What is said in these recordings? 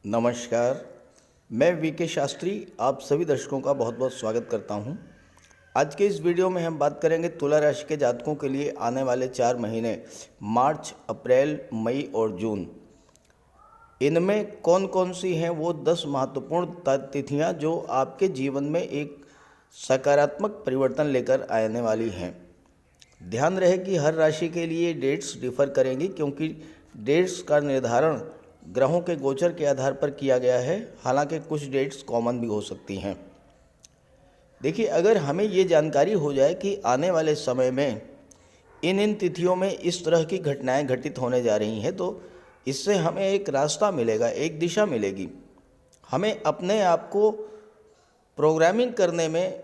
नमस्कार। मैं वीके शास्त्री आप सभी दर्शकों का बहुत बहुत स्वागत करता हूं। आज के इस वीडियो में हम बात करेंगे तुला राशि के जातकों के लिए आने वाले 4 महीने मार्च, अप्रैल, मई और जून। इनमें कौन कौन सी हैं वो 10 महत्वपूर्ण तिथियां जो आपके जीवन में एक सकारात्मक परिवर्तन लेकर आने वाली हैं। ध्यान रहे कि हर राशि के लिए डेट्स डिफर करेंगी क्योंकि डेट्स का निर्धारण ग्रहों के गोचर के आधार पर किया गया है। हालांकि कुछ डेट्स कॉमन भी हो सकती हैं। देखिए, अगर हमें ये जानकारी हो जाए कि आने वाले समय में इन तिथियों में इस तरह की घटनाएं घटित होने जा रही हैं, तो इससे हमें एक रास्ता मिलेगा, एक दिशा मिलेगी। हमें अपने आप को प्रोग्रामिंग करने में,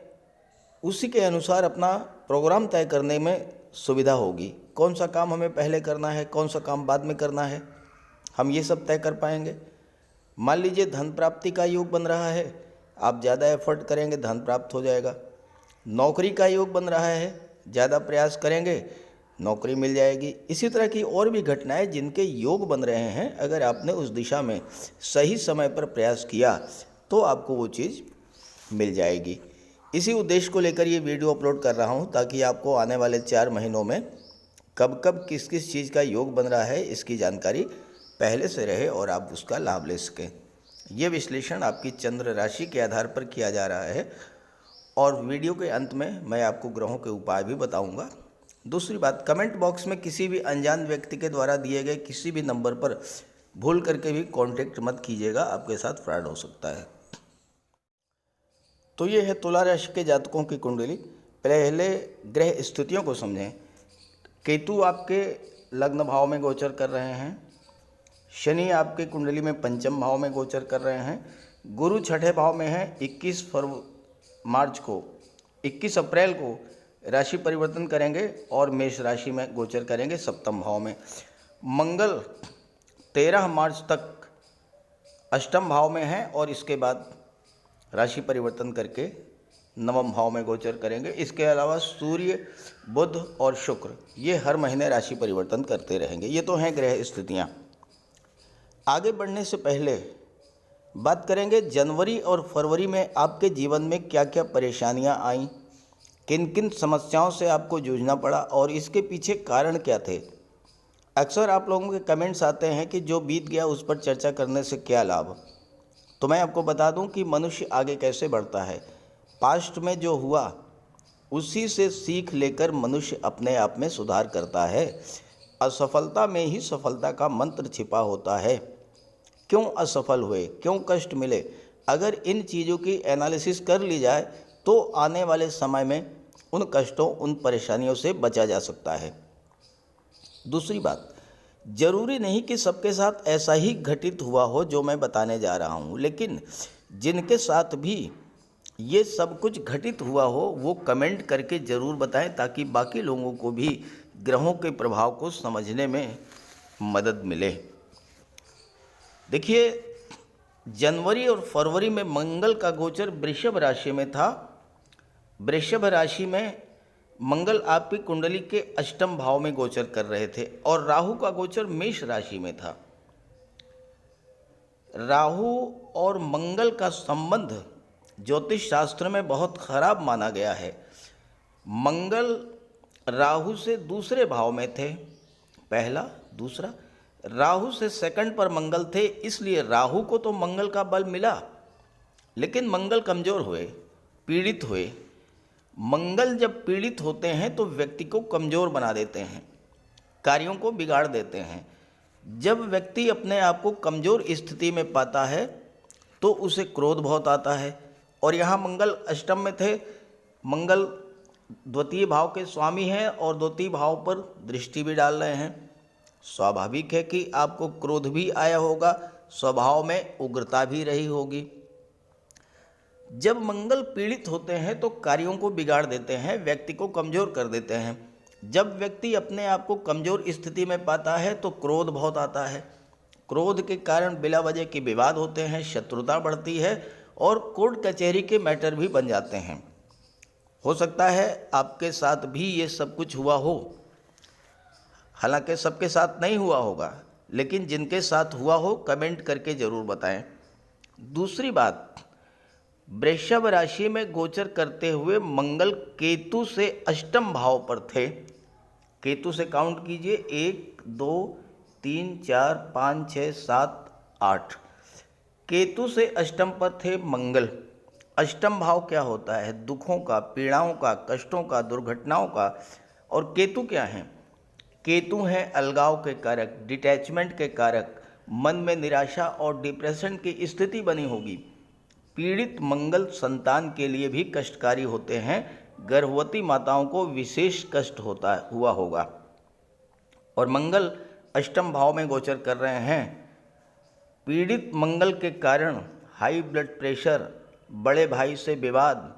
उसी के अनुसार अपना प्रोग्राम तय करने में सुविधा होगी। कौन सा काम हमें पहले करना है, कौन सा काम बाद में करना है, हम ये सब तय कर पाएंगे। मान लीजिए धन प्राप्ति का योग बन रहा है, आप ज़्यादा एफर्ट करेंगे धन प्राप्त हो जाएगा। नौकरी का योग बन रहा है, ज़्यादा प्रयास करेंगे नौकरी मिल जाएगी। इसी तरह की और भी घटनाएं जिनके योग बन रहे हैं, अगर आपने उस दिशा में सही समय पर प्रयास किया तो आपको वो चीज़ मिल जाएगी। इसी उद्देश्य को लेकर ये वीडियो अपलोड कर रहा हूँ, ताकि आपको आने वाले 4 महीनों में कब कब किस किस चीज़ का योग बन रहा है इसकी जानकारी पहले से रहे और आप उसका लाभ ले सकें। ये विश्लेषण आपकी चंद्र राशि के आधार पर किया जा रहा है और वीडियो के अंत में मैं आपको ग्रहों के उपाय भी बताऊंगा। दूसरी बात, कमेंट बॉक्स में किसी भी अनजान व्यक्ति के द्वारा दिए गए किसी भी नंबर पर भूल करके भी कांटेक्ट मत कीजिएगा, आपके साथ फ्रॉड हो सकता है। तो ये है तुला राशि के जातकों की कुंडली। पहले ग्रह स्थितियों को समझें। केतु आपके लग्न भाव में गोचर कर रहे हैं। शनि आपके कुंडली में पंचम भाव में गोचर कर रहे हैं। गुरु छठे भाव में है। 21 अप्रैल को राशि परिवर्तन करेंगे और मेष राशि में गोचर करेंगे सप्तम भाव में। मंगल 13 मार्च तक अष्टम भाव में है और इसके बाद राशि परिवर्तन करके नवम भाव में गोचर करेंगे। इसके अलावा सूर्य, बुध और शुक्र ये हर महीने राशि परिवर्तन करते रहेंगे। ये तो हैं ग्रह स्थितियाँ। आगे बढ़ने से पहले बात करेंगे जनवरी और फरवरी में आपके जीवन में क्या क्या परेशानियां आईं, किन किन समस्याओं से आपको जूझना पड़ा और इसके पीछे कारण क्या थे। अक्सर आप लोगों के कमेंट्स आते हैं कि जो बीत गया उस पर चर्चा करने से क्या लाभ। तो मैं आपको बता दूं कि मनुष्य आगे कैसे बढ़ता है। पास्ट में जो हुआ उसी से सीख लेकर मनुष्य अपने आप में सुधार करता है। असफलता में ही सफलता का मंत्र छिपा होता है। क्यों असफल हुए, क्यों कष्ट मिले, अगर इन चीज़ों की एनालिसिस कर ली जाए तो आने वाले समय में उन कष्टों, उन परेशानियों से बचा जा सकता है। दूसरी बात, जरूरी नहीं कि सबके साथ ऐसा ही घटित हुआ हो जो मैं बताने जा रहा हूँ, लेकिन जिनके साथ भी ये सब कुछ घटित हुआ हो वो कमेंट करके ज़रूर बताएं, ताकि बाकी लोगों को भी ग्रहों के प्रभाव को समझने में मदद मिले। देखिए, जनवरी और फरवरी में मंगल का गोचर वृषभ राशि में था। वृषभ राशि में मंगल आपकी कुंडली के अष्टम भाव में गोचर कर रहे थे और राहु का गोचर मेष राशि में था। राहु और मंगल का संबंध ज्योतिष शास्त्र में बहुत खराब माना गया है। मंगल राहु से दूसरे भाव में थे, पहला। दूसरा, राहु से सेकंड पर मंगल थे, इसलिए राहु को तो मंगल का बल मिला, लेकिन मंगल कमज़ोर हुए, पीड़ित हुए। मंगल जब पीड़ित होते हैं तो व्यक्ति को कमज़ोर बना देते हैं, कार्यों को बिगाड़ देते हैं। जब व्यक्ति अपने आप को कमज़ोर स्थिति में पाता है तो उसे क्रोध बहुत आता है। और यहाँ मंगल अष्टम में थे। मंगल द्वितीय भाव के स्वामी हैं और द्वितीय भाव पर दृष्टि भी डाल रहे हैं। स्वाभाविक है कि आपको क्रोध भी आया होगा, स्वभाव में उग्रता भी रही होगी। जब मंगल पीड़ित होते हैं तो कार्यों को बिगाड़ देते हैं, व्यक्ति को कमज़ोर कर देते हैं। जब व्यक्ति अपने आप को कमज़ोर स्थिति में पाता है तो क्रोध बहुत आता है। क्रोध के कारण बिला वजह के विवाद होते हैं, शत्रुता बढ़ती है और कोर्ट कचहरी के मैटर भी बन जाते हैं। हो सकता है आपके साथ भी ये सब कुछ हुआ हो, हालांकि सबके साथ नहीं हुआ होगा, लेकिन जिनके साथ हुआ हो कमेंट करके ज़रूर बताएं। दूसरी बात, वृषभ राशि में गोचर करते हुए मंगल केतु से अष्टम भाव पर थे। केतु से काउंट कीजिए, 1 2 3 4 5 6 7 8। केतु से अष्टम पर थे मंगल। अष्टम भाव क्या होता है? दुखों का, पीड़ाओं का, कष्टों का, दुर्घटनाओं का। और केतु क्या है? केतु हैं अलगाव के कारक, डिटैचमेंट के कारक। मन में निराशा और डिप्रेशन की स्थिति बनी होगी। पीड़ित मंगल संतान के लिए भी कष्टकारी होते हैं। गर्भवती माताओं को विशेष कष्ट हुआ होगा। और मंगल अष्टम भाव में गोचर कर रहे हैं। पीड़ित मंगल के कारण हाई ब्लड प्रेशर, बड़े भाई से विवाद,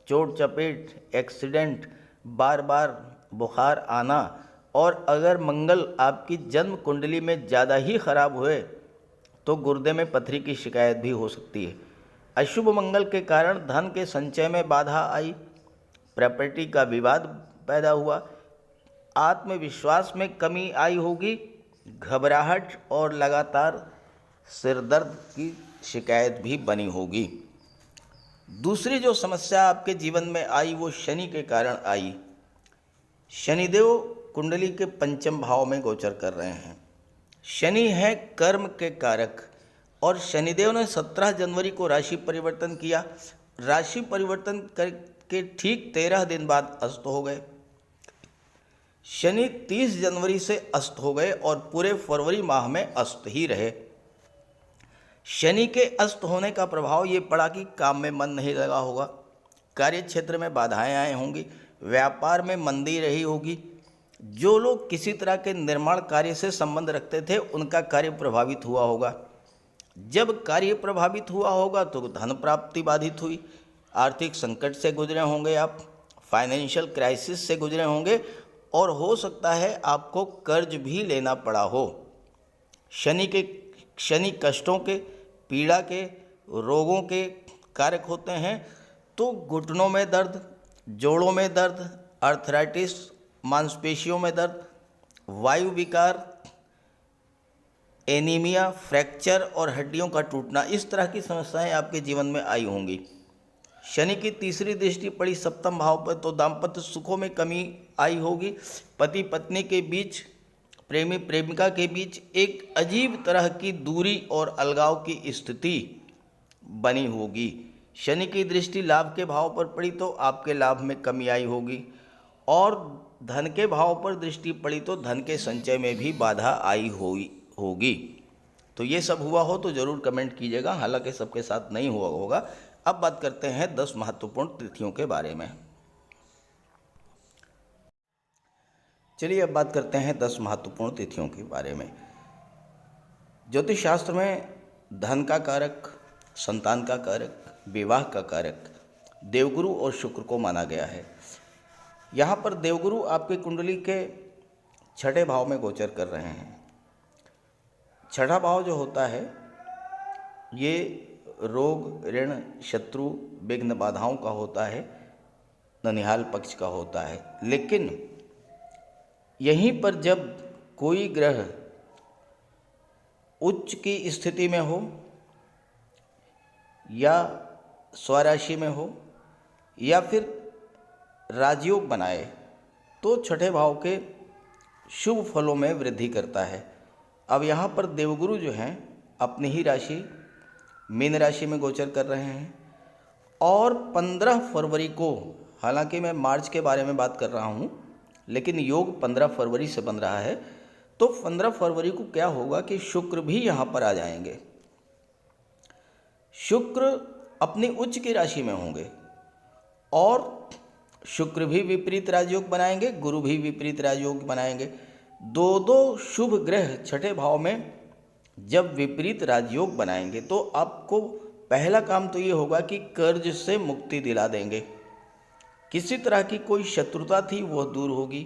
चोट चपेट, एक्सीडेंट, बार बार बुखार आना। और अगर मंगल आपकी जन्म कुंडली में ज़्यादा ही खराब हुए तो गुर्दे में पथरी की शिकायत भी हो सकती है। अशुभ मंगल के कारण धन के संचय में बाधा आई, प्रॉपर्टी का विवाद पैदा हुआ, आत्मविश्वास में कमी आई होगी, घबराहट और लगातार सिरदर्द की शिकायत भी बनी होगी। दूसरी जो समस्या आपके जीवन में आई वो शनि के कारण आई। शनिदेव कुंडली के पंचम भाव में गोचर कर रहे हैं। शनि है कर्म के कारक और शनिदेव ने 17 जनवरी को राशि परिवर्तन किया। राशि परिवर्तन करके ठीक 13 दिन बाद अस्त हो गए। शनि 30 जनवरी से अस्त हो गए और पूरे फरवरी माह में अस्त ही रहे। शनि के अस्त होने का प्रभाव ये पड़ा कि काम में मन नहीं लगा होगा, कार्य क्षेत्र में बाधाएं आई होंगी, व्यापार में मंदी रही होगी। जो लोग किसी तरह के निर्माण कार्य से संबंध रखते थे उनका कार्य प्रभावित हुआ होगा। जब कार्य प्रभावित हुआ होगा तो धन प्राप्ति बाधित हुई, आर्थिक संकट से गुजरे होंगे आप, फाइनेंशियल क्राइसिस से गुजरे होंगे और हो सकता है आपको कर्ज भी लेना पड़ा हो। शनि कष्टों के, पीड़ा के, रोगों के कारक होते हैं। तो घुटनों में दर्द, जोड़ों में दर्द, आर्थराइटिस, मांसपेशियों में दर्द, वायु विकार, एनीमिया, फ्रैक्चर और हड्डियों का टूटना, इस तरह की समस्याएं आपके जीवन में आई होंगी। शनि की तीसरी दृष्टि पड़ी सप्तम भाव पर तो दाम्पत्य सुखों में कमी आई होगी। पति पत्नी के बीच, प्रेमी प्रेमिका के बीच एक अजीब तरह की दूरी और अलगाव की स्थिति बनी होगी। शनि की दृष्टि लाभ के भाव पर पड़ी तो आपके लाभ में कमी आई होगी और धन के भाव पर दृष्टि पड़ी तो धन के संचय में भी बाधा आई होगी। तो ये सब हुआ हो तो ज़रूर कमेंट कीजिएगा, हालांकि सबके साथ नहीं हुआ होगा। अब बात करते हैं 10 महत्वपूर्ण तिथियों के बारे में। चलिए अब बात करते हैं 10 महत्वपूर्ण तिथियों के बारे में। ज्योतिष शास्त्र में धन का कारक, संतान का कारक, विवाह का कारक देवगुरु और शुक्र को माना गया है। यहाँ पर देवगुरु आपके कुंडली के 6ठे भाव में गोचर कर रहे हैं। 6ठा भाव जो होता है ये रोग, ऋण, शत्रु, विघ्न, बाधाओं का होता है, ननिहाल पक्ष का होता है। लेकिन यहीं पर जब कोई ग्रह उच्च की स्थिति में हो या स्वराशि में हो या फिर राजयोग बनाए तो 6ठे भाव के शुभ फलों में वृद्धि करता है। अब यहाँ पर देवगुरु जो हैं अपनी ही राशि मीन राशि में गोचर कर रहे हैं और 15 फरवरी को, हालांकि मैं मार्च के बारे में बात कर रहा हूँ लेकिन योग 15 फरवरी से बन रहा है, तो 15 फरवरी को क्या होगा कि शुक्र भी यहाँ पर आ जाएंगे। शुक्र अपनी उच्च की राशि में होंगे और शुक्र भी विपरीत राजयोग बनाएंगे, गुरु भी विपरीत राजयोग बनाएंगे। दो शुभ ग्रह 6ठे भाव में जब विपरीत राजयोग बनाएंगे तो आपको पहला काम तो ये होगा कि कर्ज से मुक्ति दिला देंगे। किसी तरह की कोई शत्रुता थी वह दूर होगी।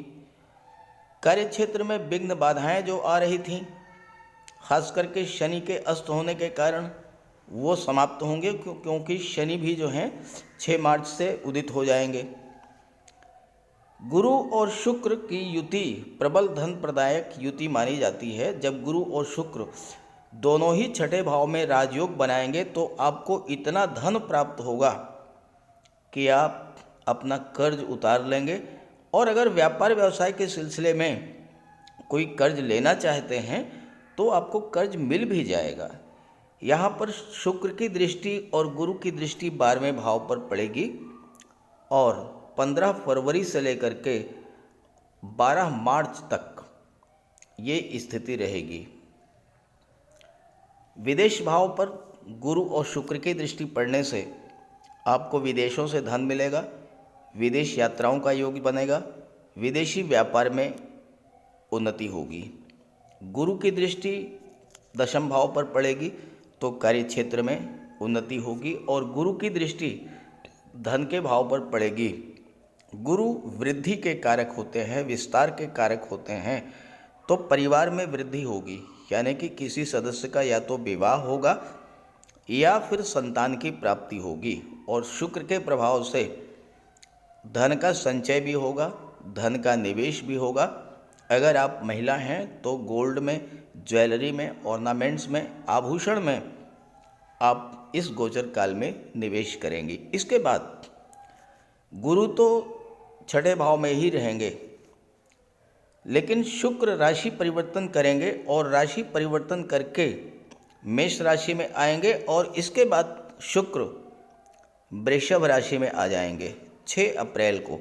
कार्य क्षेत्र में विघ्न, बाधाएं जो आ रही थीं, खास करके शनि के अस्त होने के कारण वो समाप्त होंगे, क्योंकि शनि भी जो हैं 6 मार्च से उदित हो जाएंगे। गुरु और शुक्र की युति प्रबल धन प्रदायक युति मानी जाती है। जब गुरु और शुक्र दोनों ही छठे भाव में राजयोग बनाएंगे तो आपको इतना धन प्राप्त होगा कि आप अपना कर्ज उतार लेंगे। और अगर व्यापार व्यवसाय के सिलसिले में कोई कर्ज लेना चाहते हैं तो आपको कर्ज मिल भी जाएगा। यहाँ पर शुक्र की दृष्टि और गुरु की दृष्टि 12वें भाव पर पड़ेगी और 15 फरवरी से लेकर के 12 मार्च तक ये स्थिति रहेगी। विदेश भाव पर गुरु और शुक्र की दृष्टि पड़ने से आपको विदेशों से धन मिलेगा, विदेश यात्राओं का योग बनेगा, विदेशी व्यापार में उन्नति होगी। गुरु की दृष्टि दशम भाव पर पड़ेगी तो कार्य क्षेत्र में उन्नति होगी और गुरु की दृष्टि धन के भाव पर पड़ेगी। गुरु वृद्धि के कारक होते हैं, विस्तार के कारक होते हैं, तो परिवार में वृद्धि होगी, यानी कि किसी सदस्य का या तो विवाह होगा या फिर संतान की प्राप्ति होगी। और शुक्र के प्रभाव से धन का संचय भी होगा, धन का निवेश भी होगा। अगर आप महिला हैं तो गोल्ड में, ज्वेलरी में, ऑर्नामेंट्स में, आभूषण में आप इस गोचर काल में निवेश करेंगी। इसके बाद गुरु तो छठे भाव में ही रहेंगे, लेकिन शुक्र राशि परिवर्तन करेंगे और राशि परिवर्तन करके मेष राशि में आएंगे और इसके बाद शुक्र वृषभ राशि में आ जाएंगे 6 अप्रैल को।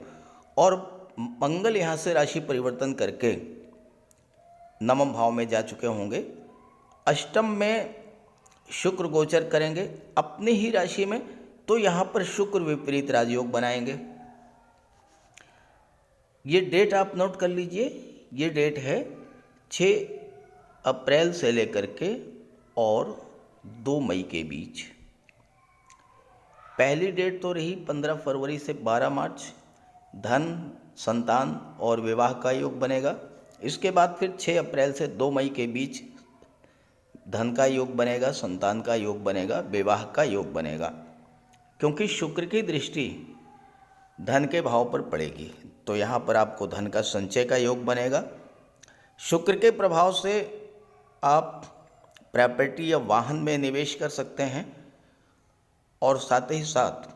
और मंगल यहाँ से राशि परिवर्तन करके नवम भाव में जा चुके होंगे। अष्टम में शुक्र गोचर करेंगे अपनी ही राशि में, तो यहाँ पर शुक्र विपरीत राजयोग बनाएंगे। ये डेट आप नोट कर लीजिए, ये डेट है 6 अप्रैल से लेकर के और 2 मई के बीच। पहली डेट तो रही 15 फरवरी से 12 मार्च, धन, संतान और विवाह का योग बनेगा। इसके बाद फिर 6 अप्रैल से 2 मई के बीच धन का योग बनेगा, संतान का योग बनेगा, विवाह का योग बनेगा, क्योंकि शुक्र की दृष्टि धन के भाव पर पड़ेगी। तो यहाँ पर आपको धन का संचय का योग बनेगा। शुक्र के प्रभाव से आप प्रॉपर्टी या वाहन में निवेश कर सकते हैं और साथ ही साथ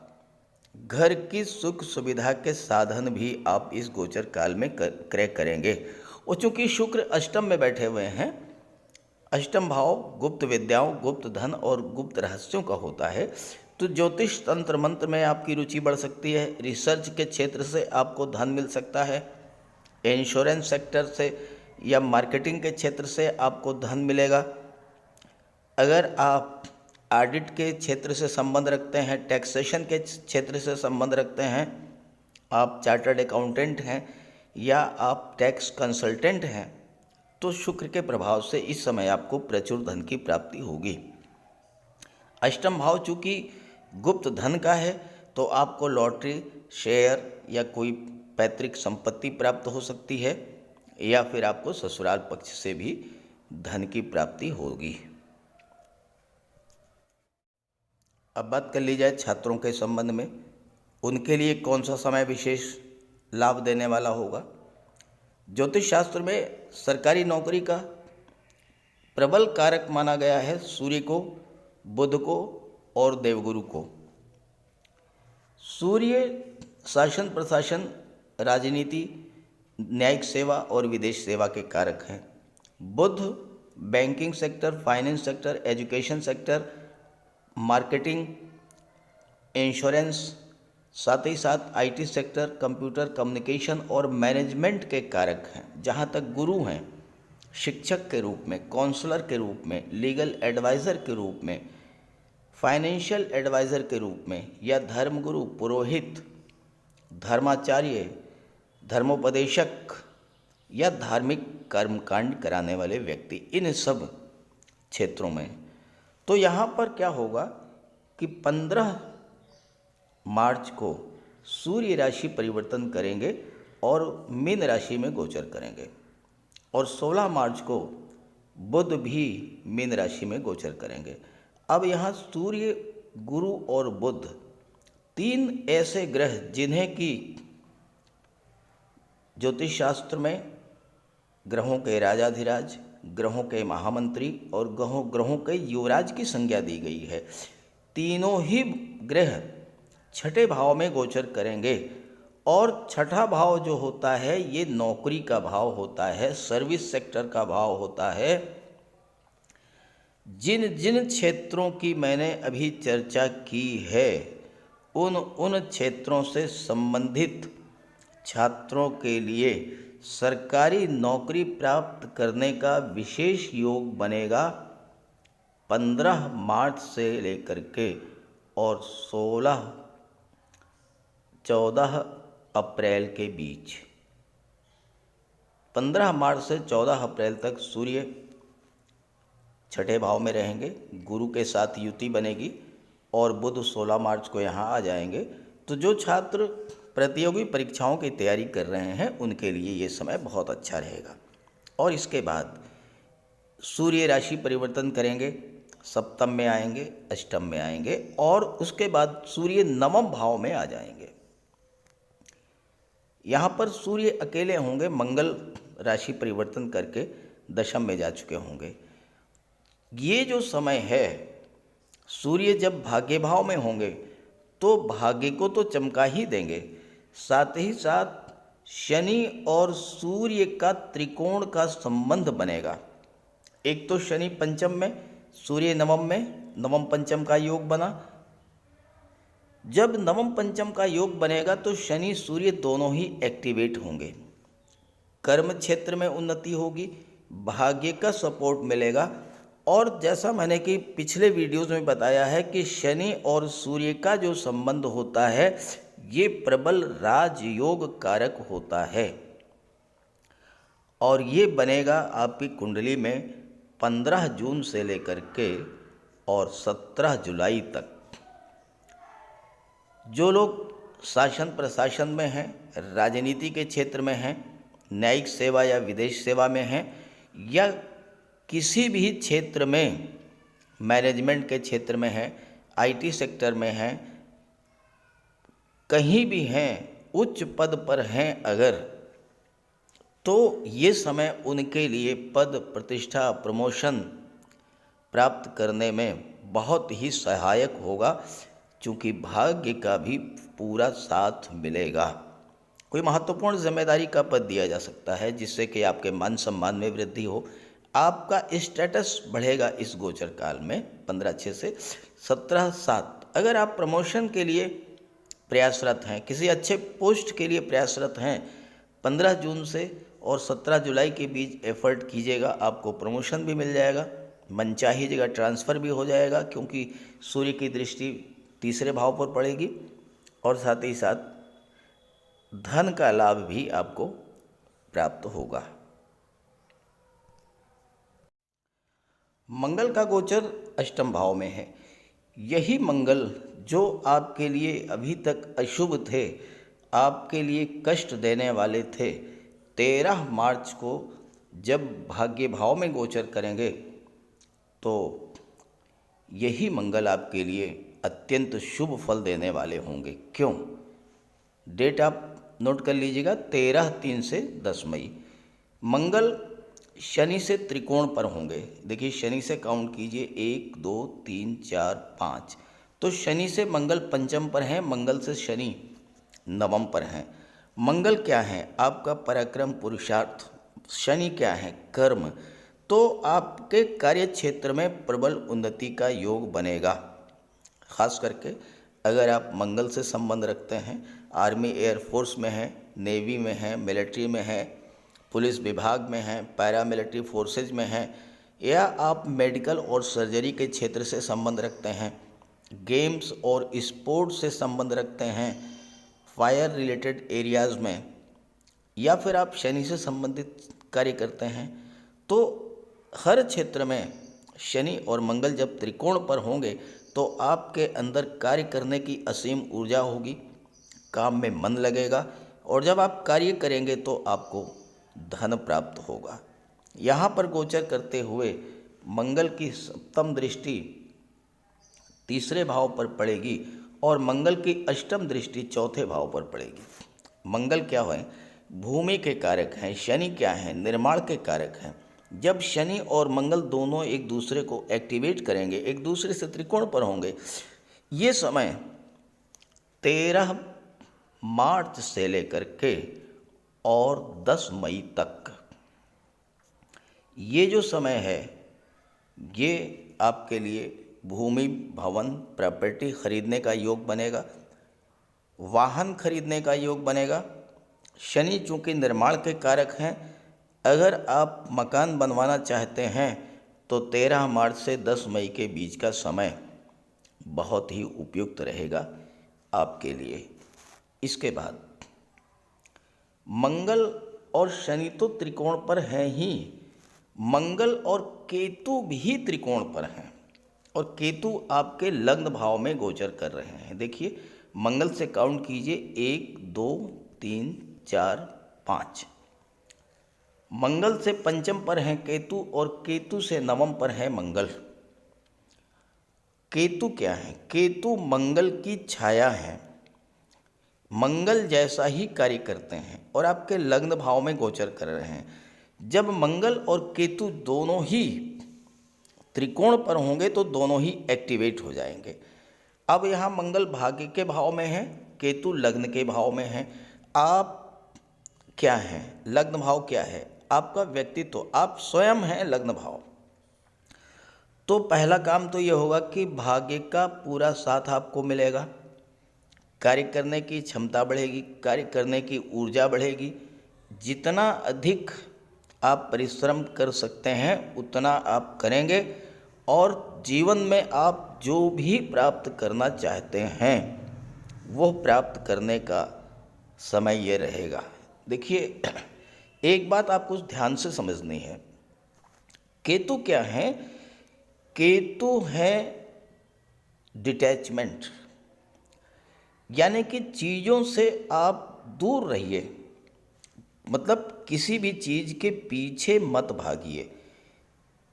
घर की सुख सुविधा के साधन भी आप इस गोचर काल में क्रय करेंगे। और चूँकि शुक्र अष्टम में बैठे हुए हैं, अष्टम भाव गुप्त विद्याओं, गुप्त धन और गुप्त रहस्यों का होता है, तो ज्योतिष तंत्र मंत्र में आपकी रुचि बढ़ सकती है। रिसर्च के क्षेत्र से आपको धन मिल सकता है, इंश्योरेंस सेक्टर से या मार्केटिंग के क्षेत्र से आपको धन मिलेगा। अगर आप ऑडिट के क्षेत्र से संबंध रखते हैं, टैक्सेशन के क्षेत्र से संबंध रखते हैं, आप चार्टर्ड अकाउंटेंट हैं या आप टैक्स कंसल्टेंट हैं, तो शुक्र के प्रभाव से इस समय आपको प्रचुर धन की प्राप्ति होगी। अष्टम भाव चूँकि गुप्त धन का है तो आपको लॉटरी, शेयर या कोई पैतृक संपत्ति प्राप्त हो सकती है या फिर आपको ससुराल पक्ष से भी धन की प्राप्ति होगी। अब बात कर ली जाए छात्रों के संबंध में, उनके लिए कौन सा समय विशेष लाभ देने वाला होगा। ज्योतिष शास्त्र में सरकारी नौकरी का प्रबल कारक माना गया है सूर्य को, बुध को और देवगुरु को। सूर्य शासन प्रशासन, राजनीति, न्यायिक सेवा और विदेश सेवा के कारक हैं। Budh banking sector, finance sector, education sector, marketing, insurance, साथ ही साथ आईटी सेक्टर, कंप्यूटर, कम्युनिकेशन और मैनेजमेंट के कारक हैं। जहाँ तक गुरु हैं, शिक्षक के रूप में, काउंसलर के रूप में, लीगल एडवाइज़र के रूप में, फाइनेंशियल एडवाइज़र के रूप में या धर्मगुरु, पुरोहित, धर्माचार्य, धर्मोपदेशक या धार्मिक कर्मकांड कराने वाले व्यक्ति, इन सब क्षेत्रों में। तो यहाँ पर क्या होगा कि 15 मार्च को सूर्य राशि परिवर्तन करेंगे और मीन राशि में गोचर करेंगे और 16 मार्च को बुध भी मीन राशि में गोचर करेंगे। अब यहाँ सूर्य, गुरु और बुध 3 ऐसे ग्रह जिन्हें कि ज्योतिष शास्त्र में ग्रहों के राजाधिराज, ग्रहों के महामंत्री और ग्रहों के युवराज की संज्ञा दी गई है। तीनों ही ग्रह छठे भाव में गोचर करेंगे और छठा भाव जो होता है ये नौकरी का भाव होता है, सर्विस सेक्टर का भाव होता है। जिन जिन क्षेत्रों की मैंने अभी चर्चा की है उन क्षेत्रों से संबंधित छात्रों के लिए सरकारी नौकरी प्राप्त करने का विशेष योग बनेगा 15 मार्च से लेकर के और 14 अप्रैल के बीच। 15 मार्च से 14 अप्रैल तक सूर्य छठे भाव में रहेंगे, गुरु के साथ युति बनेगी और बुध 16 मार्च को यहाँ आ जाएंगे। तो जो छात्र प्रतियोगी परीक्षाओं की तैयारी कर रहे हैं उनके लिए ये समय बहुत अच्छा रहेगा। और इसके बाद सूर्य राशि परिवर्तन करेंगे, सप्तम में आएंगे, अष्टम में आएंगे और उसके बाद सूर्य नवम भाव में आ जाएंगे। यहाँ पर सूर्य अकेले होंगे, मंगल राशि परिवर्तन करके दशम में जा चुके होंगे। ये जो समय है, सूर्य जब भाग्य भाव में होंगे तो भाग्य को तो चमका ही देंगे, साथ ही साथ शनि और सूर्य का त्रिकोण का संबंध बनेगा। एक तो शनि पंचम में, सूर्य नवम में, नवम पंचम का योग बना। जब नवम पंचम का योग बनेगा तो शनि सूर्य दोनों ही एक्टिवेट होंगे, कर्म क्षेत्र में उन्नति होगी, भाग्य का सपोर्ट मिलेगा। और जैसा मैंने कि पिछले वीडियोज़ में बताया है कि शनि और सूर्य का जो संबंध होता है ये प्रबल राजयोग कारक होता है और ये बनेगा आपकी कुंडली में 15 जून से लेकर के और 17 जुलाई तक। जो लोग शासन प्रशासन में हैं, राजनीति के क्षेत्र में हैं, न्यायिक सेवा या विदेश सेवा में हैं या किसी भी क्षेत्र में मैनेजमेंट के क्षेत्र में हैं, आईटी सेक्टर में हैं, कहीं भी हैं, उच्च पद पर हैं अगर, तो ये समय उनके लिए पद प्रतिष्ठा प्रमोशन प्राप्त करने में बहुत ही सहायक होगा, क्योंकि भाग्य का भी पूरा साथ मिलेगा। कोई महत्वपूर्ण जिम्मेदारी का पद दिया जा सकता है जिससे कि आपके मान सम्मान में वृद्धि हो, आपका स्टेटस बढ़ेगा इस गोचर काल में 15/6 से 17/7। अगर आप प्रमोशन के लिए प्रयासरत हैं, किसी अच्छे पोस्ट के लिए प्रयासरत हैं, 15 जून से और 17 जुलाई के बीच एफर्ट कीजिएगा, आपको प्रमोशन भी मिल जाएगा, मनचाही जगह ट्रांसफ़र भी हो जाएगा, क्योंकि सूर्य की दृष्टि तीसरे भाव पर पड़ेगी और साथ ही साथ धन का लाभ भी आपको प्राप्त होगा। मंगल का गोचर अष्टम भाव में है। यही मंगल जो आपके लिए अभी तक अशुभ थे, आपके लिए कष्ट देने वाले थे, 13 मार्च को जब भाग्य भाव में गोचर करेंगे तो यही मंगल आपके लिए अत्यंत शुभ फल देने वाले होंगे। क्यों? डेट आप नोट कर लीजिएगा, 13/3 से 10 मई। मंगल शनि से त्रिकोण पर होंगे। देखिए शनि से काउंट कीजिए, 1 2 3 4 5। तो शनि से मंगल पंचम पर हैं, मंगल से शनि नवम पर हैं। मंगल क्या है? आपका पराक्रम, पुरुषार्थ। शनि क्या है? कर्म। तो आपके कार्य क्षेत्र में प्रबल उन्नति का योग बनेगा। खास करके अगर आप मंगल से संबंध रखते हैं, आर्मी एयरफोर्स में हैं, नेवी में हैं, मिलिट्री में हैं, पुलिस विभाग में हैं, पैरामिलिट्री फोर्सेज में हैं, या आप मेडिकल और सर्जरी के क्षेत्र से संबंध रखते हैं, गेम्स और स्पोर्ट्स से संबंध रखते हैं, फायर रिलेटेड एरियाज़ में, या फिर आप शनि से संबंधित कार्य करते हैं, तो हर क्षेत्र में शनि और मंगल जब त्रिकोण पर होंगे तो आपके अंदर कार्य करने की असीम ऊर्जा होगी, काम में मन लगेगा और जब आप कार्य करेंगे तो आपको धन प्राप्त होगा। यहाँ पर गोचर करते हुए मंगल की सप्तम दृष्टि तीसरे भाव पर पड़ेगी और मंगल की अष्टम दृष्टि चौथे भाव पर पड़ेगी। मंगल क्या है? भूमि के कारक हैं। शनि क्या है? निर्माण के कारक हैं। जब शनि और मंगल दोनों एक दूसरे को एक्टिवेट करेंगे, एक दूसरे से त्रिकोण पर होंगे, ये समय 13 मार्च से लेकर के और 10 मई तक, ये जो समय है, ये आपके लिए भूमि, भवन, प्रॉपर्टी खरीदने का योग बनेगा, वाहन खरीदने का योग बनेगा। शनि चूँकि निर्माण के कारक हैं, अगर आप मकान बनवाना चाहते हैं तो 13 मार्च से 10 मई के बीच का समय बहुत ही उपयुक्त रहेगा आपके लिए। इसके बाद मंगल और शनि तो त्रिकोण पर हैं ही, मंगल और केतु भी त्रिकोण पर हैं, और केतु आपके लग्न भाव में गोचर कर रहे हैं। देखिए, मंगल से काउंट कीजिए, 1 2 3 4 5। मंगल से पंचम पर हैं केतु, और केतु से नवम पर है मंगल। केतु क्या है? केतु मंगल की छाया है, मंगल जैसा ही कार्य करते हैं और आपके लग्न भाव में गोचर कर रहे हैं। जब मंगल और केतु दोनों ही त्रिकोण पर होंगे तो दोनों ही एक्टिवेट हो जाएंगे। अब यहाँ मंगल भाग्य के भाव में है, केतु लग्न के भाव में है। आप क्या हैं? लग्न भाव क्या है? आपका व्यक्तित्व, आप स्वयं हैं लग्न भाव। तो पहला काम तो ये होगा कि भाग्य का पूरा साथ आपको मिलेगा, कार्य करने की क्षमता बढ़ेगी, कार्य करने की ऊर्जा बढ़ेगी। जितना अधिक आप परिश्रम कर सकते हैं उतना आप करेंगे, और जीवन में आप जो भी प्राप्त करना चाहते हैं वो प्राप्त करने का समय ये रहेगा। देखिए, एक बात आपको ध्यान से समझनी है। केतु क्या है? केतु है डिटैचमेंट, यानी कि चीज़ों से आप दूर रहिए, मतलब किसी भी चीज़ के पीछे मत भागिए,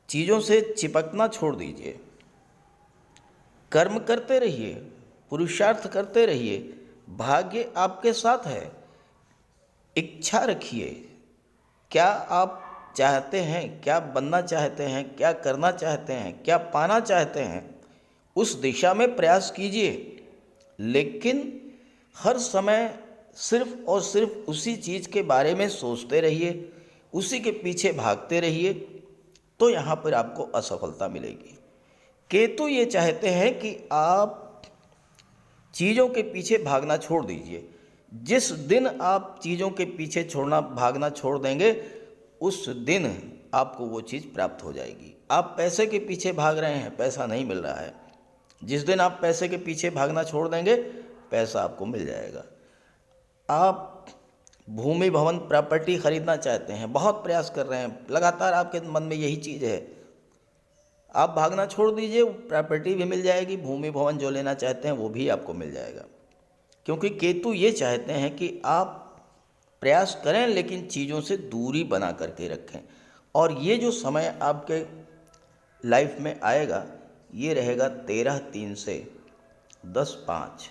चीज़ों से चिपकना छोड़ दीजिए, कर्म करते रहिए, पुरुषार्थ करते रहिए, भाग्य आपके साथ है। इच्छा रखिए, क्या आप चाहते हैं, क्या बनना चाहते हैं, क्या करना चाहते हैं, क्या पाना चाहते हैं, उस दिशा में प्रयास कीजिए। लेकिन हर समय सिर्फ और सिर्फ उसी चीज़ के बारे में सोचते रहिए, उसी के पीछे भागते रहिए, तो यहाँ पर आपको असफलता मिलेगी। केतु ये चाहते हैं कि आप चीज़ों के पीछे भागना छोड़ दीजिए। जिस दिन आप चीज़ों के पीछे भागना छोड़ देंगे, उस दिन आपको वो चीज़ प्राप्त हो जाएगी। आप पैसे के पीछे भाग रहे हैं, पैसा नहीं मिल रहा है, जिस दिन आप पैसे के पीछे भागना छोड़ देंगे, पैसा आपको मिल जाएगा। आप भूमि, भवन, प्रॉपर्टी खरीदना चाहते हैं, बहुत प्रयास कर रहे हैं, लगातार आपके मन में यही चीज़ है, आप भागना छोड़ दीजिए, प्रॉपर्टी भी मिल जाएगी, भूमि, भवन जो लेना चाहते हैं वो भी आपको मिल जाएगा। क्योंकि केतु ये चाहते हैं कि आप प्रयास करें लेकिन चीज़ों से दूरी बना करके रखें। और ये जो समय आपके लाइफ में आएगा, ये रहेगा 13/3 से 10/5।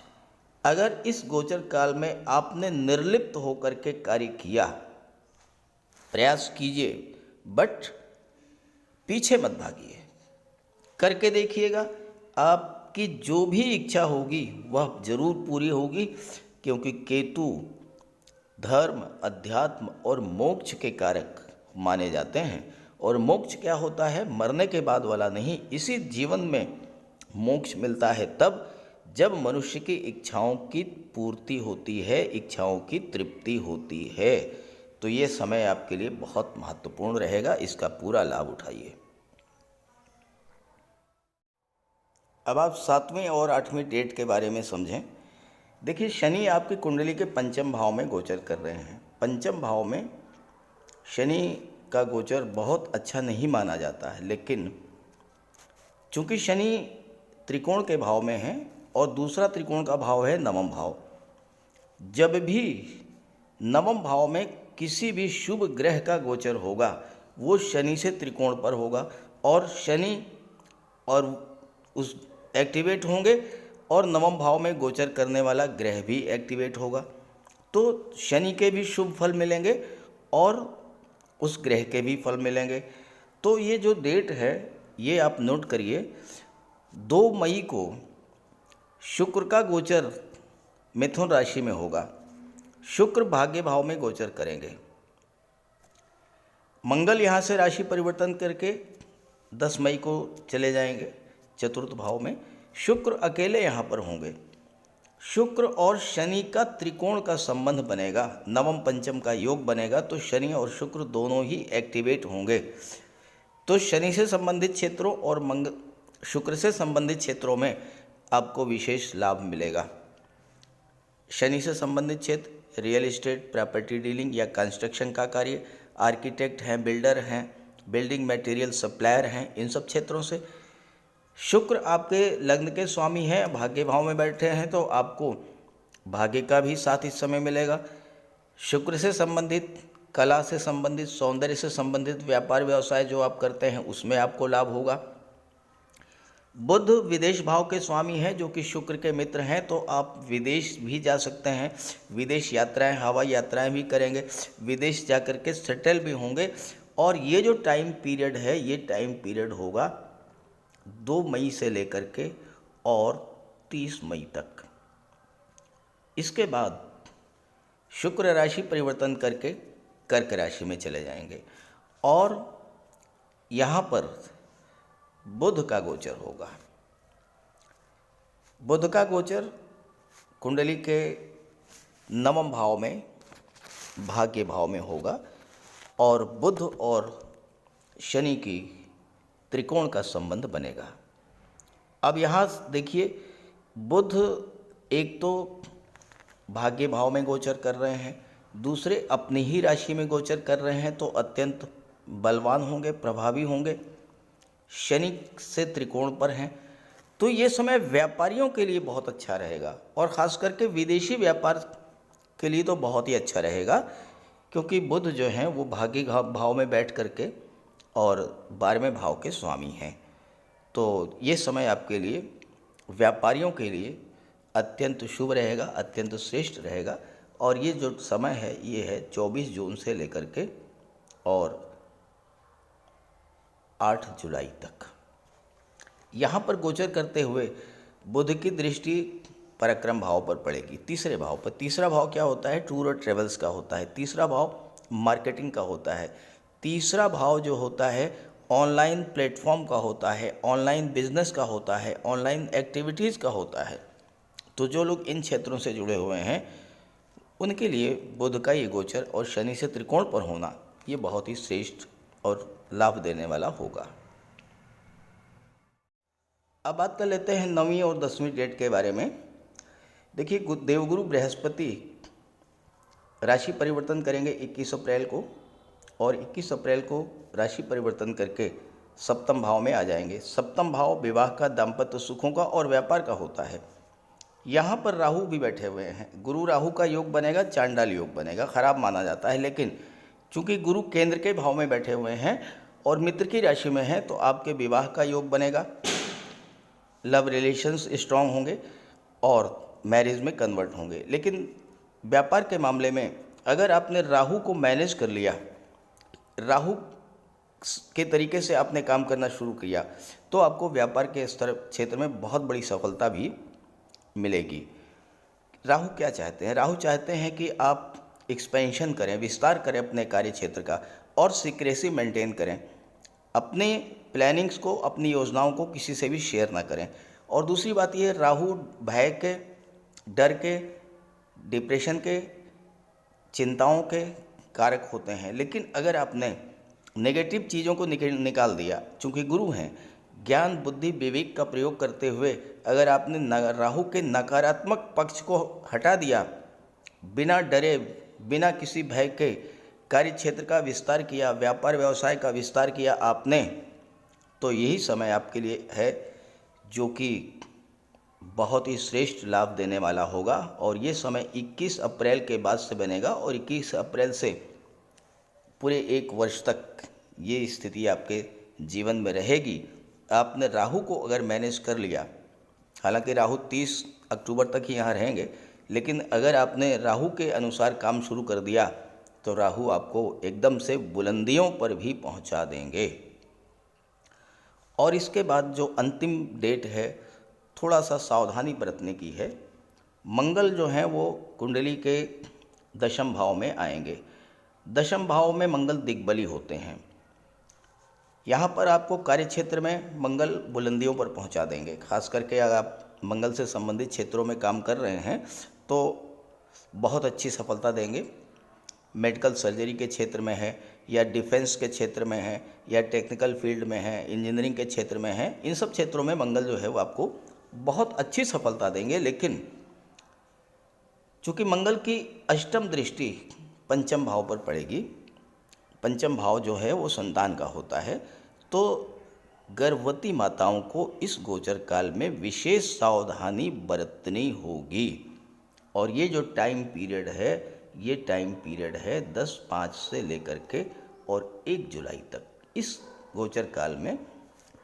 अगर इस गोचर काल में आपने निर्लिप्त होकर के कार्य किया, प्रयास कीजिए, बट पीछे मत भागिए, करके देखिएगा। आपकी जो भी इच्छा होगी वह जरूर पूरी होगी, क्योंकि केतु धर्म, अध्यात्म और मोक्ष के कारक माने जाते हैं। और मोक्ष क्या होता है? मरने के बाद वाला नहीं, इसी जीवन में मोक्ष मिलता है तब जब मनुष्य की इच्छाओं की पूर्ति होती है, इच्छाओं की तृप्ति होती है। तो ये समय आपके लिए बहुत महत्वपूर्ण रहेगा, इसका पूरा लाभ उठाइए। अब आप 7वें और 8वें डेट के बारे में समझें। देखिए, शनि आपकी कुंडली के पंचम भाव में गोचर कर रहे हैं। पंचम भाव में शनि का गोचर बहुत अच्छा नहीं माना जाता है, लेकिन चूंकि शनि त्रिकोण के भाव में है और दूसरा त्रिकोण का भाव है नवम भाव, जब भी नवम भाव में किसी भी शुभ ग्रह का गोचर होगा वो शनि से त्रिकोण पर होगा, और शनि और उस एक्टिवेट होंगे और नवम भाव में गोचर करने वाला ग्रह भी एक्टिवेट होगा। तो शनि के भी शुभ फल मिलेंगे और उस ग्रह के भी फल मिलेंगे। तो ये जो डेट है ये आप नोट करिए, 2 मई को शुक्र का गोचर मिथुन राशि में होगा। शुक्र भाग्य भाव में गोचर करेंगे। मंगल यहाँ से राशि परिवर्तन करके 10 मई को चले जाएंगे चतुर्थ भाव में। शुक्र अकेले यहाँ पर होंगे। शुक्र और शनि का त्रिकोण का संबंध बनेगा, नवम पंचम का योग बनेगा, तो शनि और शुक्र दोनों ही एक्टिवेट होंगे। तो शनि से संबंधित क्षेत्रों और शुक्र से संबंधित क्षेत्रों में आपको विशेष लाभ मिलेगा। शनि से संबंधित क्षेत्र रियल एस्टेट, प्रॉपर्टी डीलिंग या कंस्ट्रक्शन का कार्य, आर्किटेक्ट हैं, बिल्डर हैं, बिल्डिंग मटेरियल सप्लायर हैं, इन सब क्षेत्रों से। शुक्र आपके लग्न के स्वामी हैं, भाग्य भाव में बैठे हैं, तो आपको भाग्य का भी साथ इस समय मिलेगा। शुक्र से संबंधित, कला से संबंधित, सौंदर्य से संबंधित व्यापार व्यवसाय जो आप करते हैं उसमें आपको लाभ होगा। बुध विदेश भाव के स्वामी हैं जो कि शुक्र के मित्र हैं, तो आप विदेश भी जा सकते हैं, विदेश यात्राएं, हवाई यात्राएं भी करेंगे, विदेश जा कर के सेटल भी होंगे। और ये जो टाइम पीरियड है ये टाइम पीरियड होगा 2 मई से लेकर के और 30 मई तक। इसके बाद शुक्र राशि परिवर्तन करके कर्क राशि में चले जाएंगे और यहाँ पर बुध का गोचर होगा। बुध का गोचर कुंडली के 9वें भाव में, भाग्य भाव में होगा और बुध और शनि की त्रिकोण का संबंध बनेगा। अब यहाँ देखिए, बुध एक तो भाग्य भाव में गोचर कर रहे हैं, दूसरे अपनी ही राशि में गोचर कर रहे हैं, तो अत्यंत बलवान होंगे, प्रभावी होंगे। शनि से त्रिकोण पर हैं, तो ये समय व्यापारियों के लिए बहुत अच्छा रहेगा और ख़ास करके विदेशी व्यापार के लिए तो बहुत ही अच्छा रहेगा, क्योंकि बुध जो हैं वो भाग्य भाव में बैठ करके और 12वें भाव के स्वामी हैं। तो ये समय आपके लिए, व्यापारियों के लिए अत्यंत शुभ रहेगा, अत्यंत श्रेष्ठ रहेगा। और ये जो समय है ये है 24 जून से लेकर के और 8 जुलाई तक। यहाँ पर गोचर करते हुए बुध की दृष्टि पराक्रम भाव पर पड़ेगी, तीसरे भाव पर। तीसरा भाव क्या होता है? टूर और ट्रेवल्स का होता है। तीसरा भाव मार्केटिंग का होता है। तीसरा भाव जो होता है ऑनलाइन प्लेटफॉर्म का होता है, ऑनलाइन बिजनेस का होता है, ऑनलाइन एक्टिविटीज़ का होता है। तो जो लोग इन क्षेत्रों से जुड़े हुए हैं उनके लिए बुध का ये गोचर और शनि से त्रिकोण पर होना ये बहुत ही श्रेष्ठ और लाभ देने वाला होगा। अब बात कर लेते हैं 9वीं और 10वीं डेट के बारे में। देखिए, देवगुरु बृहस्पति राशि परिवर्तन करेंगे 21 अप्रैल को और 21 अप्रैल को राशि परिवर्तन करके सप्तम भाव में आ जाएंगे। सप्तम भाव विवाह का, दाम्पत्य सुखों का और व्यापार का होता है। यहाँ पर राहु भी बैठे हुए हैं। गुरु राहु का योग बनेगा, चांडाल योग बनेगा, खराब माना जाता है, लेकिन चूंकि गुरु केंद्र के भाव में बैठे हुए हैं और मित्र की राशि में हैं, तो आपके विवाह का योग बनेगा, लव रिलेशंस स्ट्रांग होंगे और मैरिज में कन्वर्ट होंगे। लेकिन व्यापार के मामले में अगर आपने राहु को मैनेज कर लिया, राहु के तरीके से आपने काम करना शुरू किया, तो आपको व्यापार के स्तर क्षेत्र में बहुत बड़ी सफलता भी मिलेगी। राहु क्या चाहते हैं? राहु चाहते हैं कि आप एक्सपेंशन करें, विस्तार करें अपने कार्य क्षेत्र का और सीक्रेसी मेंटेन करें। अपने प्लानिंग्स को, अपनी योजनाओं को किसी से भी शेयर ना करें। और दूसरी बात ये, राहु भय के, डर के, डिप्रेशन के, चिंताओं के कारक होते हैं। लेकिन अगर आपने नेगेटिव चीज़ों को निकाल दिया, चूँकि गुरु हैं, ज्ञान, बुद्धि, विवेक का प्रयोग करते हुए अगर आपने राहु के नकारात्मक पक्ष को हटा दिया, बिना डरे, बिना किसी भय के कार्य क्षेत्र का विस्तार किया, व्यापार व्यवसाय का विस्तार किया आपने, तो यही समय आपके लिए है जो कि बहुत ही श्रेष्ठ लाभ देने वाला होगा। और ये समय 21 अप्रैल के बाद से बनेगा और 21 अप्रैल से पूरे 1 वर्ष तक ये स्थिति आपके जीवन में रहेगी। आपने राहु को अगर मैनेज कर लिया, हालांकि राहु 30 अक्टूबर तक ही यहाँ रहेंगे, लेकिन अगर आपने राहु के अनुसार काम शुरू कर दिया तो राहु आपको एकदम से बुलंदियों पर भी पहुंचा देंगे। और इसके बाद जो अंतिम डेट है, थोड़ा सा सावधानी बरतने की है। मंगल जो है वो कुंडली के दशम भाव में आएंगे। दशम भाव में मंगल दिग्बली होते हैं। यहाँ पर आपको कार्य क्षेत्र में मंगल बुलंदियों पर पहुँचा देंगे। खास करके अगर आप मंगल से संबंधित क्षेत्रों में काम कर रहे हैं तो बहुत अच्छी सफलता देंगे। मेडिकल सर्जरी के क्षेत्र में है या डिफेंस के क्षेत्र में है या टेक्निकल फील्ड में है, इंजीनियरिंग के क्षेत्र में है, इन सब क्षेत्रों में मंगल जो है वो आपको बहुत अच्छी सफलता देंगे। लेकिन चूँकि मंगल की अष्टम दृष्टि पंचम भाव पर पड़ेगी, पंचम भाव जो है वो संतान का होता है, तो गर्भवती माताओं को इस गोचर काल में विशेष सावधानी बरतनी होगी। और ये जो टाइम पीरियड है, ये टाइम पीरियड है 10/5 से लेकर के और 1 जुलाई तक। इस गोचर काल में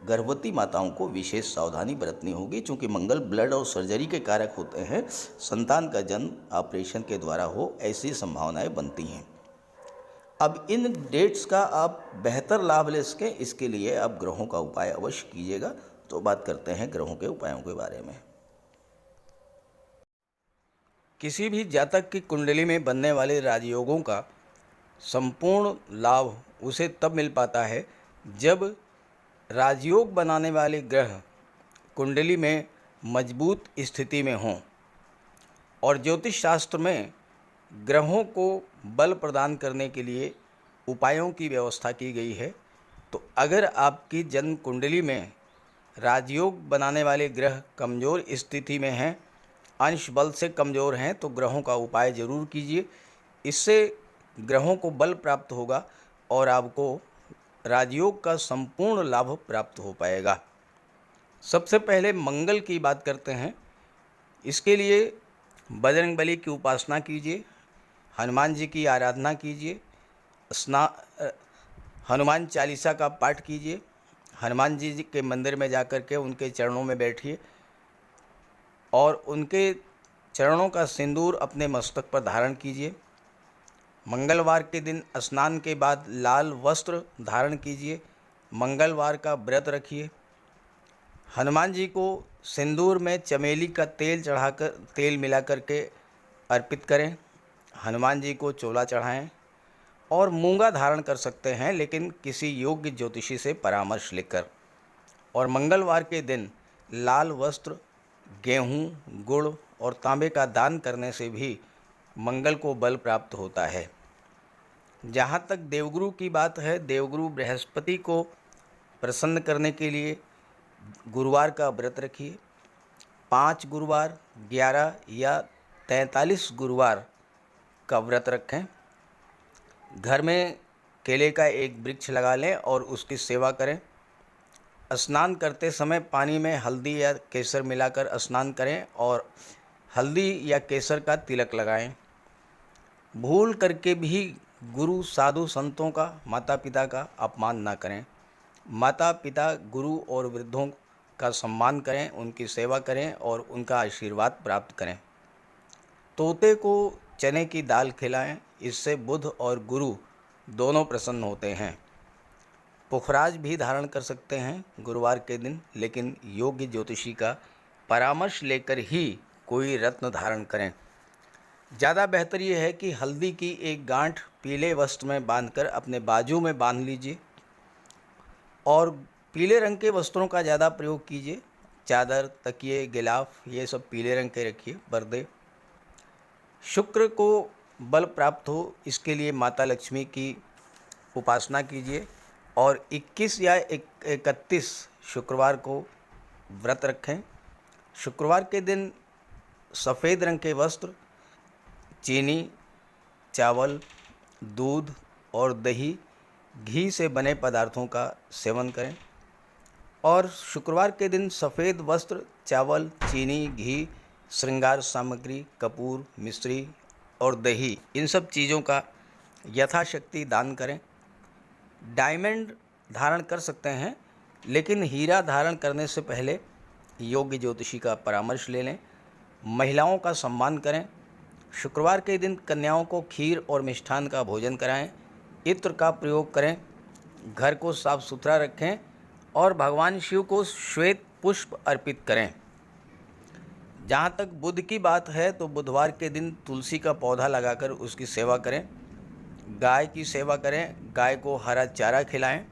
गर्भवती माताओं को विशेष सावधानी बरतनी होगी, क्योंकि मंगल ब्लड और सर्जरी के कारक होते हैं। संतान का जन्म ऑपरेशन के द्वारा हो, ऐसी संभावनाएं बनती हैं। अब इन डेट्स का आप बेहतर लाभ ले सकें, इसके लिए आप ग्रहों का उपाय अवश्य कीजिएगा। तो बात करते हैं ग्रहों के उपायों के बारे में। किसी भी जातक की कुंडली में बनने वाले राजयोगों का संपूर्ण लाभ उसे तब मिल पाता है जब राजयोग बनाने वाले ग्रह कुंडली में मजबूत स्थिति में हों। और ज्योतिष शास्त्र में ग्रहों को बल प्रदान करने के लिए उपायों की व्यवस्था की गई है। तो अगर आपकी जन्म कुंडली में राजयोग बनाने वाले ग्रह कमज़ोर स्थिति में हैं, अंश बल से कमज़ोर हैं, तो ग्रहों का उपाय ज़रूर कीजिए। इससे ग्रहों को बल प्राप्त होगा और आपको राजयोग का संपूर्ण लाभ प्राप्त हो पाएगा। सबसे पहले मंगल की बात करते हैं। इसके लिए बजरंगबली की उपासना कीजिए, हनुमान जी की आराधना कीजिए, हनुमान चालीसा का पाठ कीजिए, हनुमान जी के मंदिर में जाकर के उनके चरणों में बैठिए और उनके चरणों का सिंदूर अपने मस्तक पर धारण कीजिए। मंगलवार के दिन स्नान के बाद लाल वस्त्र धारण कीजिए, मंगलवार का व्रत रखिए। हनुमान जी को सिंदूर में चमेली का तेल मिलाकर के अर्पित करें। हनुमान जी को चोला चढ़ाएं और मूंगा धारण कर सकते हैं, लेकिन किसी योग्य ज्योतिषी से परामर्श लेकर। और मंगलवार के दिन लाल वस्त्र, गेहूँ, गुड़ और तांबे का दान करने से भी मंगल को बल प्राप्त होता है। जहाँ तक देवगुरु की बात है, देवगुरु बृहस्पति को प्रसन्न करने के लिए गुरुवार का व्रत रखिए। 5 गुरुवार, 11 या 43 गुरुवार का व्रत रखें। घर में केले का एक वृक्ष लगा लें और उसकी सेवा करें। स्नान करते समय पानी में हल्दी या केसर मिलाकर स्नान करें और हल्दी या केसर का तिलक लगाएं। भूल करके भी गुरु, साधु, संतों का, माता पिता का अपमान ना करें। माता पिता, गुरु और वृद्धों का सम्मान करें, उनकी सेवा करें और उनका आशीर्वाद प्राप्त करें। तोते को चने की दाल खिलाएं, इससे बुध और गुरु दोनों प्रसन्न होते हैं। पुखराज भी धारण कर सकते हैं गुरुवार के दिन, लेकिन योग्य ज्योतिषी का परामर्श लेकर ही कोई रत्न धारण करें। ज़्यादा बेहतर ये है कि हल्दी की एक गांठ पीले वस्त्र में बांधकर अपने बाजू में बांध लीजिए और पीले रंग के वस्त्रों का ज़्यादा प्रयोग कीजिए। चादर, तकिए, गिलाफ ये सब पीले रंग के रखिए, पर्दे। शुक्र को बल प्राप्त हो, इसके लिए माता लक्ष्मी की उपासना कीजिए और 21 या 31 शुक्रवार को व्रत रखें। शुक्रवार के दिन सफ़ेद रंग के वस्त्र, चीनी, चावल, दूध और दही, घी से बने पदार्थों का सेवन करें। और शुक्रवार के दिन सफ़ेद वस्त्र, चावल, चीनी, घी, श्रृंगार सामग्री, कपूर, मिश्री और दही, इन सब चीज़ों का यथाशक्ति दान करें। डायमंड धारण कर सकते हैं, लेकिन हीरा धारण करने से पहले योग्य ज्योतिषी का परामर्श ले लें। महिलाओं का सम्मान करें। शुक्रवार के दिन कन्याओं को खीर और मिष्ठान का भोजन कराएं। इत्र का प्रयोग करें। घर को साफ सुथरा रखें और भगवान शिव को श्वेत पुष्प अर्पित करें। जहाँ तक बुध की बात है तो बुधवार के दिन तुलसी का पौधा लगाकर उसकी सेवा करें। गाय की सेवा करें। गाय को हरा चारा खिलाएं।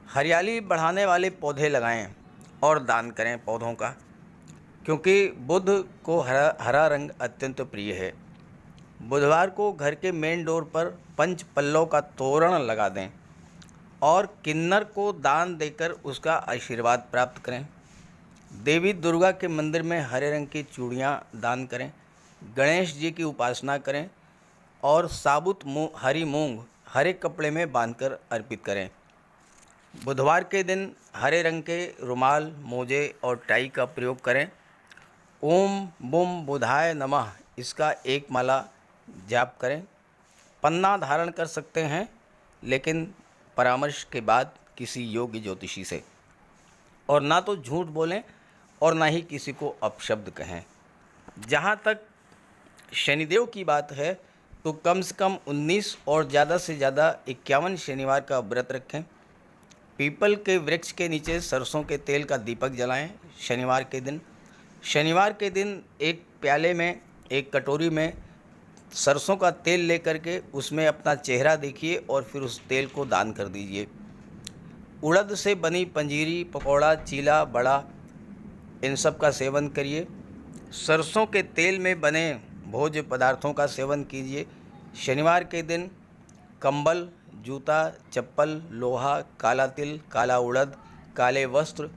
हरियाली बढ़ाने वाले पौधे लगाएं और दान करें पौधों का, क्योंकि बुध को हरा रंग अत्यंत प्रिय है। बुधवार को घर के मेन डोर पर पंच पल्लव का तोरण लगा दें और किन्नर को दान देकर उसका आशीर्वाद प्राप्त करें। देवी दुर्गा के मंदिर में हरे रंग की चूड़ियाँ दान करें। गणेश जी की उपासना करें और साबुत हरी मूंग हरे कपड़े में बांधकर अर्पित करें। बुधवार के दिन हरे रंग के रुमाल, मोजे और टाई का प्रयोग करें। ओम बुम बुधाय नमः इसका एक माला जाप करें। पन्ना धारण कर सकते हैं, लेकिन परामर्श के बाद किसी योग्य ज्योतिषी से। और ना तो झूठ बोलें और ना ही किसी को अपशब्द कहें। जहाँ तक शनिदेव की बात है तो कम से कम 19 और ज़्यादा से ज़्यादा 51 शनिवार का व्रत रखें। पीपल के वृक्ष के नीचे सरसों के तेल का दीपक जलाएं शनिवार के दिन। शनिवार के दिन एक प्याले में, एक कटोरी में सरसों का तेल लेकर के उसमें अपना चेहरा देखिए और फिर उस तेल को दान कर दीजिए। उड़द से बनी पंजीरी, पकौड़ा, चीला, बड़ा, इन सब का सेवन करिए। सरसों के तेल में बने भोज्य पदार्थों का सेवन कीजिए। शनिवार के दिन कंबल, जूता, चप्पल, लोहा, काला तिल, काला उड़द, काले वस्त्र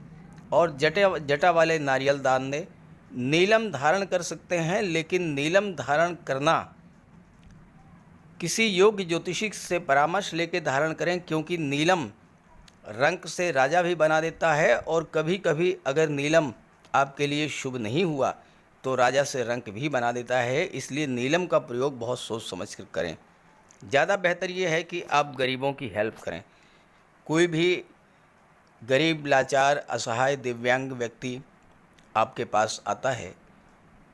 और जटा वाले नारियल दान दें। नीलम धारण कर सकते हैं, लेकिन नीलम धारण करना किसी योग्य ज्योतिषी से परामर्श लेकर धारण करें, क्योंकि नीलम रंग से राजा भी बना देता है और कभी कभी अगर नीलम आपके लिए शुभ नहीं हुआ तो राजा से रंक भी बना देता है। इसलिए नीलम का प्रयोग बहुत सोच समझ कर करें। ज़्यादा बेहतर ये है कि आप गरीबों की हेल्प करें। कोई भी गरीब, लाचार, असहाय, दिव्यांग व्यक्ति आपके पास आता है,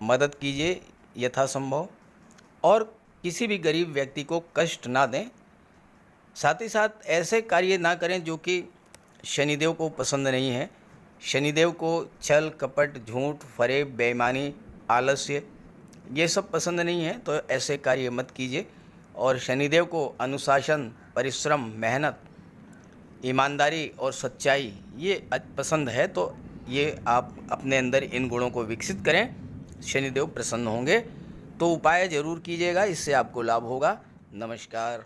मदद कीजिए यथासंभव और किसी भी गरीब व्यक्ति को कष्ट ना दें। साथ ही साथ ऐसे कार्य ना करें जो कि शनिदेव को पसंद नहीं है। शनिदेव को छल, कपट, झूठ, फरेब, बेईमानी, आलस्य ये सब पसंद नहीं है, तो ऐसे कार्य मत कीजिए। और शनिदेव को अनुशासन, परिश्रम, मेहनत, ईमानदारी और सच्चाई ये पसंद है, तो ये आप अपने अंदर इन गुणों को विकसित करें, शनिदेव प्रसन्न होंगे। तो उपाय ज़रूर कीजिएगा, इससे आपको लाभ होगा। नमस्कार।